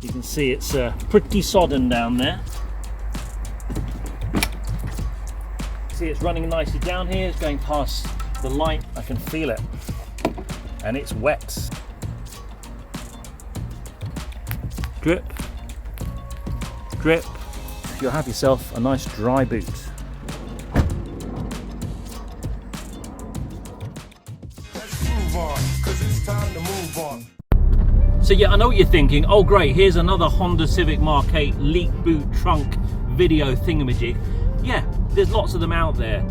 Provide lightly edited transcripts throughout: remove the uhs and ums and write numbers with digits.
You can see it's pretty sodden down there. See, it's running nicely down here. It's going past the light. I can feel it, and it's wet. Drip, drip. You'll have yourself a nice dry boot. Let's move on, 'cause it's time to move on. So yeah, I know what you're thinking. Oh great, here's another Honda Civic Mk8 leak boot trunk video thingamajig. Yeah, there's lots of them out there.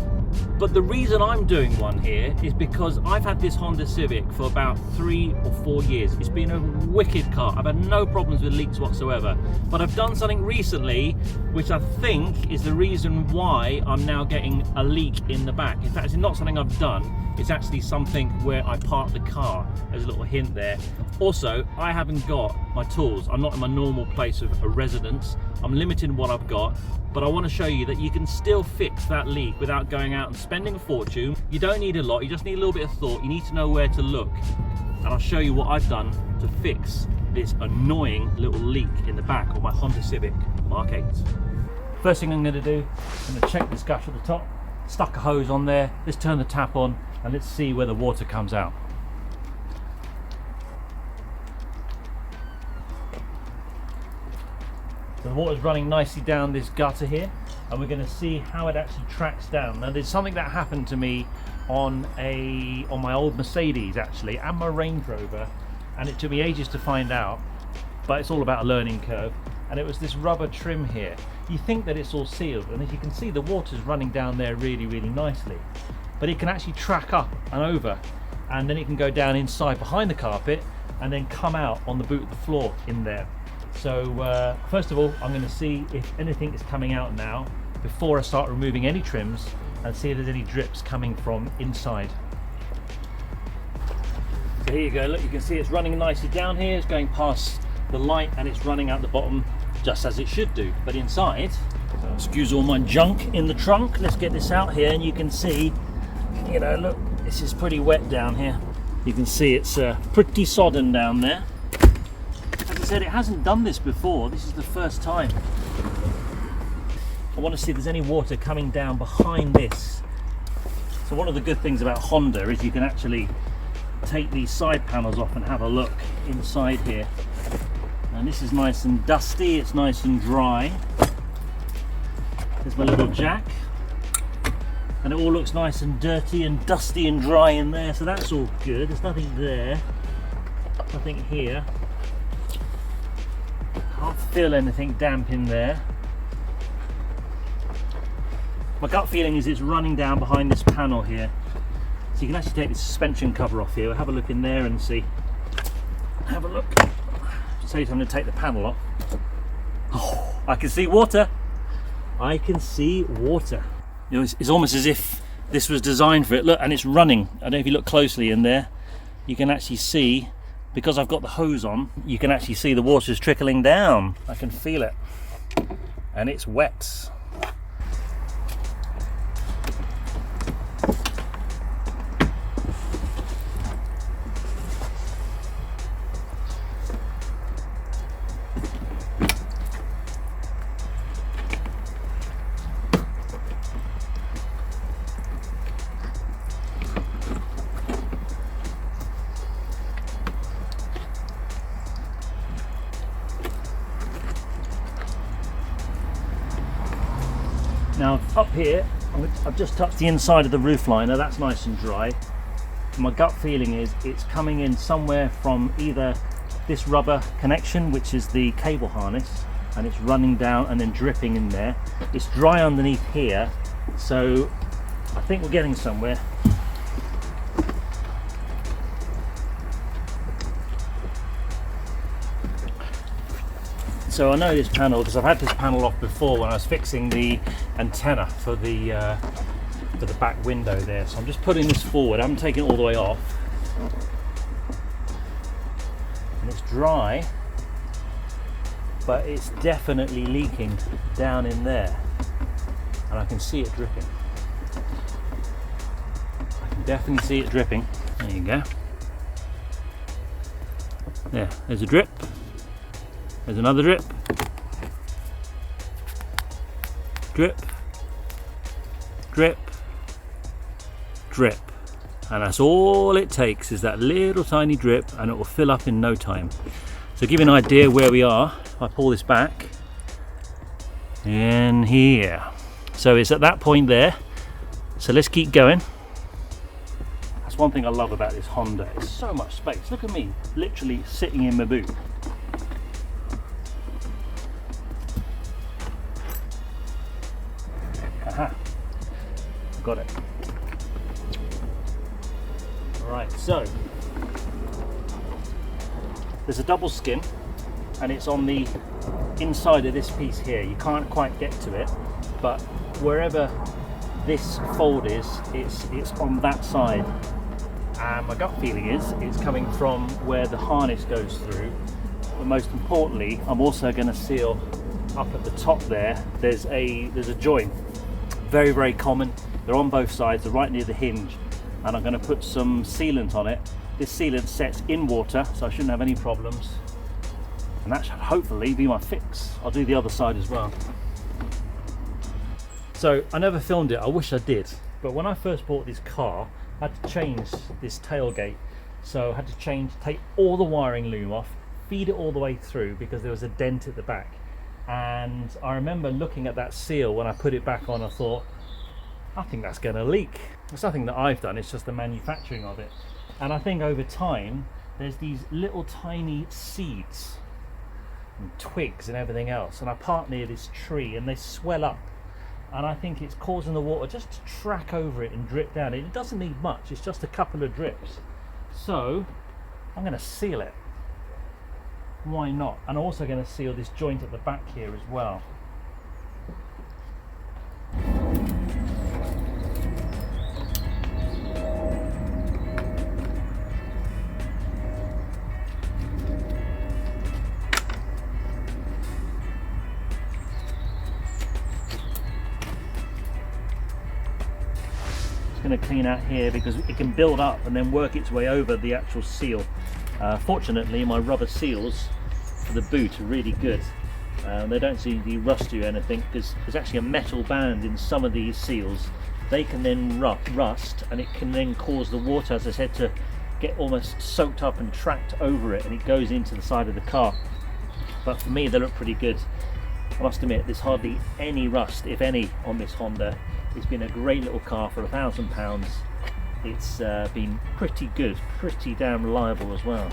But the reason I'm doing one here is because I've had this Honda Civic for about 3 or 4 years. It's been a wicked car. I've had no problems with leaks whatsoever. But I've done something recently which I think is the reason why I'm now getting a leak in the back. In fact, it's not something I've done. It's actually something where I parked the car. There's a little hint there. Also, I haven't got my tools. I'm not in my normal place of a residence. I'm limited in what I've got, but I want to show you that you can still fix that leak without going out and spending a fortune. You don't need a lot, you just need a little bit of thought. You need to know where to look. And I'll show you what I've done to fix this annoying little leak in the back of my Honda Civic Mk8. First thing I'm going to do, I'm going to check this gush at the top. Stuck a hose on there. Let's turn the tap on and let's see where the water comes out. So the water's running nicely down this gutter here, and we're going to see how it actually tracks down. Now there's something that happened to me on my old Mercedes actually, and my Range Rover, and it took me ages to find out, but it's all about a learning curve. And it was this rubber trim here. You think that it's all sealed, and as you can see, the water's running down there really, really nicely. But it can actually track up and over, and then it can go down inside behind the carpet and then come out on the boot of the floor in there. So first of all, I'm going to see if anything is coming out now before I start removing any trims, and see if there's any drips coming from inside. So here you go, look, you can see it's running nicely down here. It's going past the light and it's running out the bottom just as it should do. But inside, excuse all my junk in the trunk, let's get this out here, and you can see, you know, look, this is pretty wet down here. You can see it's pretty sodden down there. As I said, it hasn't done this before. This is the first time. I want to see if there's any water coming down behind this. So one of the good things about Honda is you can actually take these side panels off and have a look inside here. And this is nice and dusty, it's nice and dry. There's my little jack. And it all looks nice and dirty and dusty and dry in there, so that's all good. There's nothing there, nothing here. Can't feel anything damp in there. My gut feeling is it's running down behind this panel here. So you can actually take the suspension cover off here. We'll have a look in there and see. Have a look. Save time to take the panel off. Oh, I can see water. I can see water. You know, it's almost as if this was designed for it. Look, and it's running. I don't know if you look closely in there. You can actually see, because I've got the hose on, you can actually see the water's trickling down. I can feel it. And it's wet. Now up here, I've just touched the inside of the roof liner. That's nice and dry. My gut feeling is it's coming in somewhere from either this rubber connection, which is the cable harness, and it's running down and then dripping in there. It's dry underneath here, so I think we're getting somewhere. So I know this panel because I've had this panel off before when I was fixing the antenna for the back window there. So I'm just putting this forward. I haven't taken it all the way off. And it's dry, but it's definitely leaking down in there. And I can see it dripping. I can definitely see it dripping. There you go. There's a drip. There's another drip. Drip. Drip. Drip. And that's all it takes, is that little tiny drip, and it will fill up in no time. So give you an idea where we are, if I pull this back, in here. So it's at that point there. So let's keep going. That's one thing I love about this Honda. It's so much space. Look at me, literally sitting in my boot. Aha, got it. Right, so there's a double skin, and it's on the inside of this piece here. You can't quite get to it, but wherever this fold is, it's on that side. And my gut feeling is it's coming from where the harness goes through. But most importantly, I'm also going to seal up at the top there. There's a joint, very, very common. They're on both sides, they're right near the hinge, and I'm going to put some sealant on it. This sealant sets in water, so I shouldn't have any problems, and that should hopefully be my fix. I'll do the other side as well. So I never filmed it, I wish I did, but when I first bought this car, I had to change this tailgate. So I had to take all the wiring loom off, feed it all the way through, because there was a dent at the back. And I remember looking at that seal when I put it back on, I thought, I think that's going to leak. It's nothing that I've done, it's just the manufacturing of it. And I think over time, there's these little tiny seeds and twigs and everything else. And I park near this tree and they swell up. And I think it's causing the water just to track over it and drip down. It doesn't need much, it's just a couple of drips. So I'm going to seal it. Why not? And I'm also going to seal this joint at the back here as well. Going to clean out here because it can build up and then work its way over the actual seal. Fortunately, my rubber seals for the boot are really good. They don't seem to be rusty or anything, because there's actually a metal band in some of these seals. They can then rust, and it can then cause the water, as I said, to get almost soaked up and tracked over it, and it goes into the side of the car. But for me, they look pretty good. I must admit, there's hardly any rust, if any, on this Honda. It's been a great little car for £1,000. It's been pretty good, pretty damn reliable as well.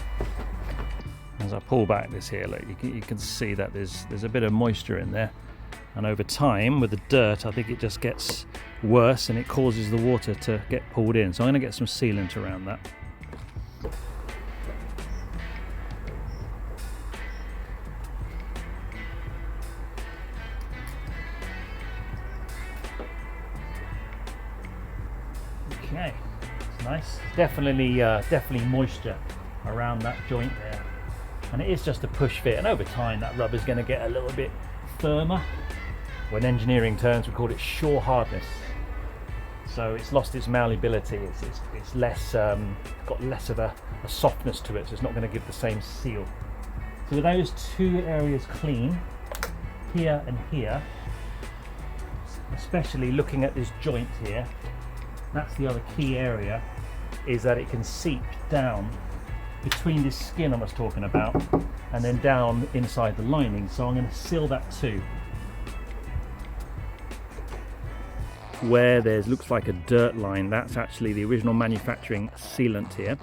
As I pull back this here, look, you can see that there's a bit of moisture in there, and over time with the dirt, I think it just gets worse and it causes the water to get pulled in. So I'm going to get some sealant around that. Okay, it's nice. Definitely moisture around that joint there, and it is just a push fit, and over time that rubber is going to get a little bit firmer. When engineering terms, we call it shore hardness. So it's lost its malleability. It's less got less of a softness to it, so it's not going to give the same seal. So with those two areas clean, here and here, especially looking at this joint here, that's the other key area, is that it can seep down between this skin I was talking about and then down inside the lining. So I'm going to seal that too. Where there's looks like a dirt line, that's actually the original manufacturing sealant here,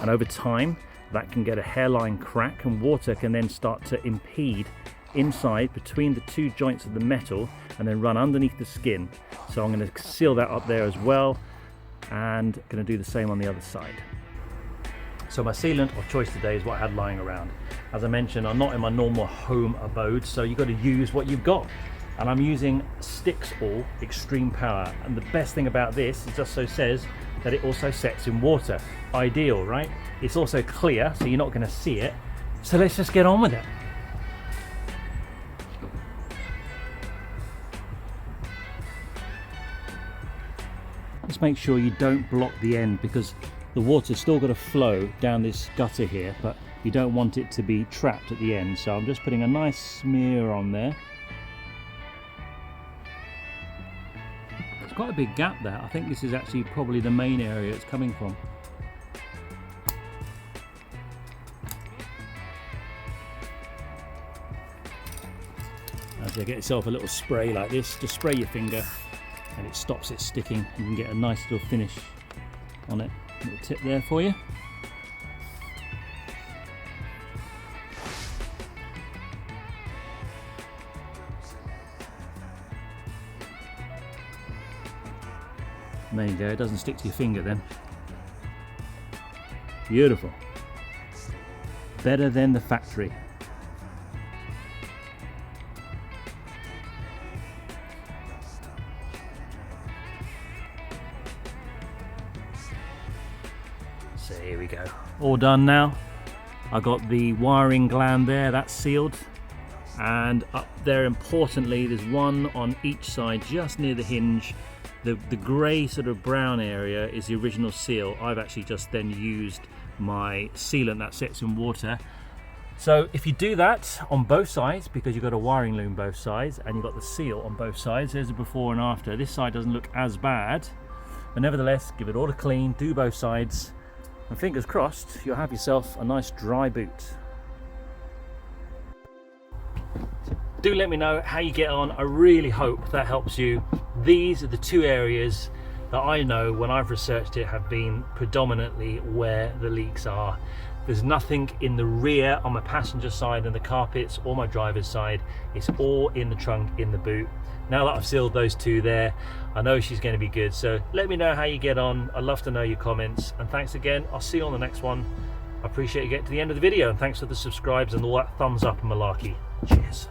and over time that can get a hairline crack, and water can then start to impede inside between the two joints of the metal and then run underneath the skin. So I'm going to seal that up there as well, and going to do the same on the other side. So my sealant of choice today is what I had lying around. As I mentioned, I'm not in my normal home abode, so you've got to use what you've got. And I'm using Sticksall Extreme Power, and the best thing about this, it just so says that it also sets in water. Ideal, right? It's also clear, so you're not going to see it. So let's just get on with it. Just make sure you don't block the end, because the water's still got to flow down this gutter here, but You don't want it to be trapped at the end, so I'm just putting a nice smear on there. There's quite a big gap there. I think this is actually probably the main area it's coming from. As you get yourself a little spray like this, just spray your finger and it stops it sticking. You can get a nice little finish on it. Little tip there for you. And there you go, it doesn't stick to your finger then. Beautiful. Better than the factory. So here we go, all done now. I got the wiring gland there, that's sealed, and up there importantly there's one on each side just near the hinge. The grey sort of brown area is the original seal. I've actually just then used my sealant that sets in water. So if you do that on both sides, because you've got a wiring loom both sides and you've got the seal on both sides, there's a before and after. This side doesn't look as bad, but nevertheless give it all a clean, do both sides, and fingers crossed you'll have yourself a nice dry boot. Do let me know how you get on. I really hope that helps you. These are the two areas that I know when I've researched it have been predominantly where the leaks are. There's nothing in the rear on my passenger side and the carpets or my driver's side. It's all in the trunk, in the boot. Now that I've sealed those two there, I know she's going to be good. So let me know how you get on. I'd love to know your comments. And thanks again. I'll see you on the next one. I appreciate you getting to the end of the video, and thanks for the subscribes and all that thumbs up and malarkey. Cheers.